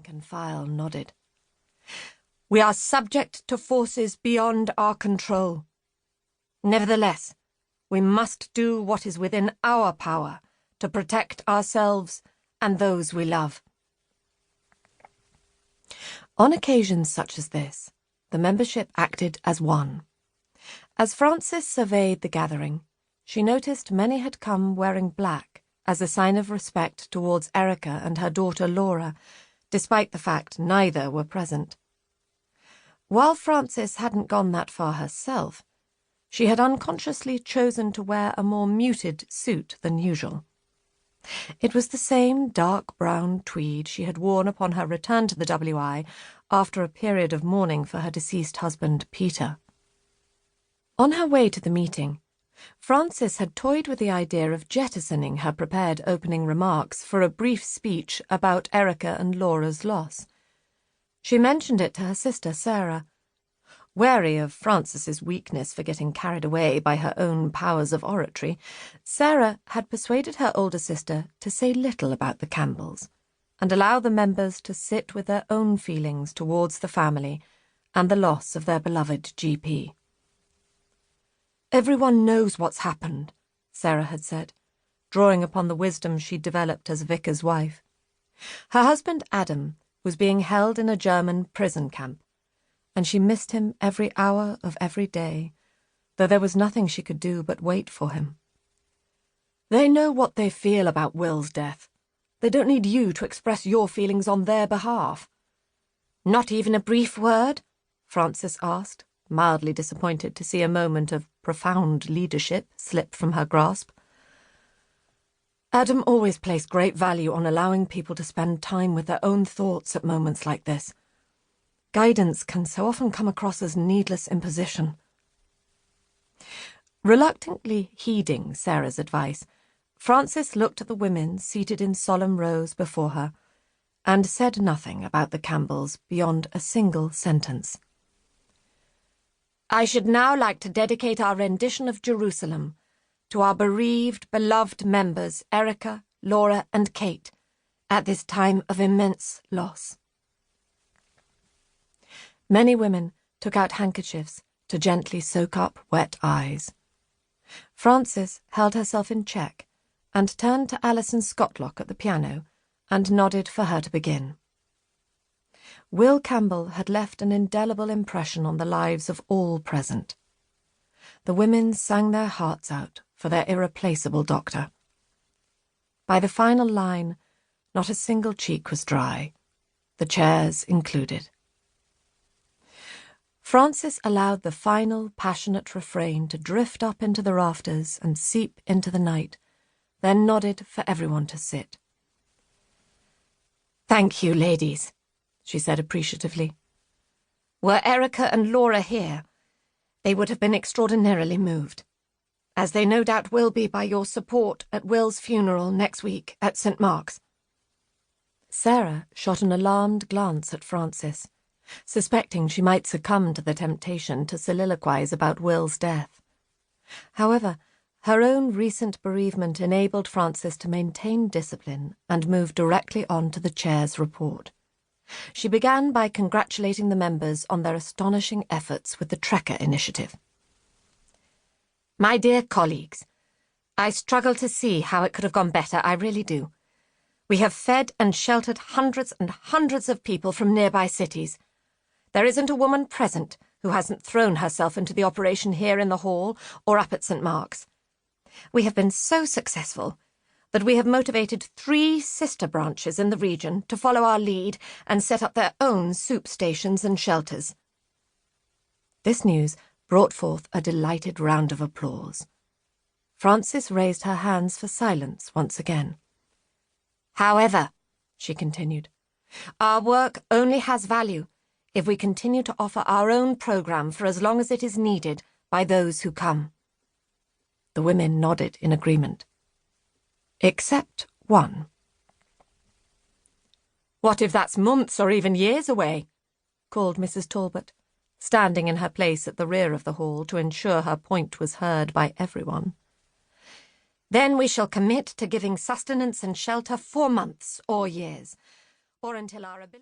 rank and file nodded. "We are subject to forces beyond our control. Nevertheless, we must do what is within our power to protect ourselves and those we love." On occasions such as this, the membership acted as one. As Frances surveyed the gathering, she noticed many had come wearing black as a sign of respect towards Erica and her daughter Laura, despite the fact neither were present. While Frances hadn't gone that far herself, she had unconsciously chosen to wear a more muted suit than usual. It was the same dark brown tweed she had worn upon her return to the WI after a period of mourning for her deceased husband, Peter. On her way to the meeting, Frances had toyed with the idea of jettisoning her prepared opening remarks for a brief speech about Erica and Laura's loss. She mentioned it to her sister Sarah. Wary of Frances's weakness for getting carried away by her own powers of oratory, Sarah had persuaded her older sister to say little about the Campbells and allow the members to sit with their own feelings towards the family and the loss of their beloved GP. "Everyone knows what's happened," Sarah had said, drawing upon the wisdom she'd developed as vicar's wife. Her husband Adam was being held in a German prison camp, and she missed him every hour of every day, though there was nothing she could do but wait for him. "They know what they feel about Will's death. They don't need you to express your feelings on their behalf." "Not even a brief word?" Frances asked, mildly disappointed to see a moment of profound leadership slip from her grasp. "Adam always placed great value on allowing people to spend time with their own thoughts at moments like this. Guidance can so often come across as needless imposition." Reluctantly heeding Sarah's advice, Frances looked at the women seated in solemn rows before her and said nothing about the Campbells beyond a single sentence. "I should now like to dedicate our rendition of Jerusalem to our bereaved, beloved members Erica, Laura, and Kate at this time of immense loss." Many women took out handkerchiefs to gently soak up wet eyes. Frances held herself in check and turned to Alison Scotlock at the piano and nodded for her to begin. Will Campbell had left an indelible impression on the lives of all present. The women sang their hearts out for their irreplaceable doctor. By the final line, not a single cheek was dry, the chairs included. Frances allowed the final, passionate refrain to drift up into the rafters and seep into the night, then nodded for everyone to sit. "Thank you, ladies," she said appreciatively. "Were Erica and Laura here, they would have been extraordinarily moved, as they no doubt will be by your support at Will's funeral next week at St. Mark's." Sarah shot an alarmed glance at Frances, suspecting she might succumb to the temptation to soliloquize about Will's death. However, her own recent bereavement enabled Frances to maintain discipline and move directly on to the chair's report. She began by congratulating the members on their astonishing efforts with the Trekker initiative. "My dear colleagues, I struggle to see how it could have gone better, I really do. We have fed and sheltered hundreds and hundreds of people from nearby cities. There isn't a woman present who hasn't thrown herself into the operation here in the hall or up at St. Mark's. We have been so successful that we have motivated 3 sister branches in the region to follow our lead and set up their own soup stations and shelters." This news brought forth a delighted round of applause. Frances raised her hands for silence once again. "However," she continued, "our work only has value if we continue to offer our own program for as long as it is needed by those who come." The women nodded in agreement. Except one. "What if that's months or even years away?" called Mrs. Talbot, standing in her place at the rear of the hall to ensure her point was heard by everyone. "Then we shall commit to giving sustenance and shelter for months or years, or until our ability..."